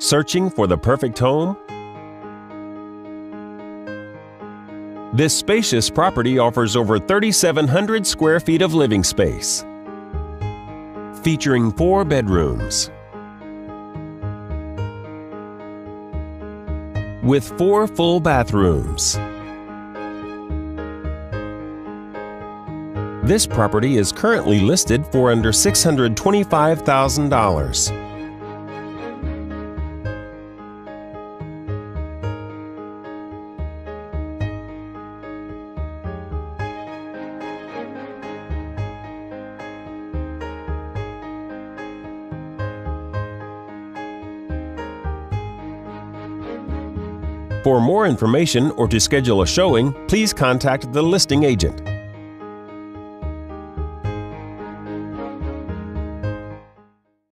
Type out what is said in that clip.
Searching for the perfect home? This spacious property offers over 3,700 square feet of living space, featuring 4 bedrooms with 4 full bathrooms. This property is currently listed for under $625,000. For more information or to schedule a showing, please contact the listing agent.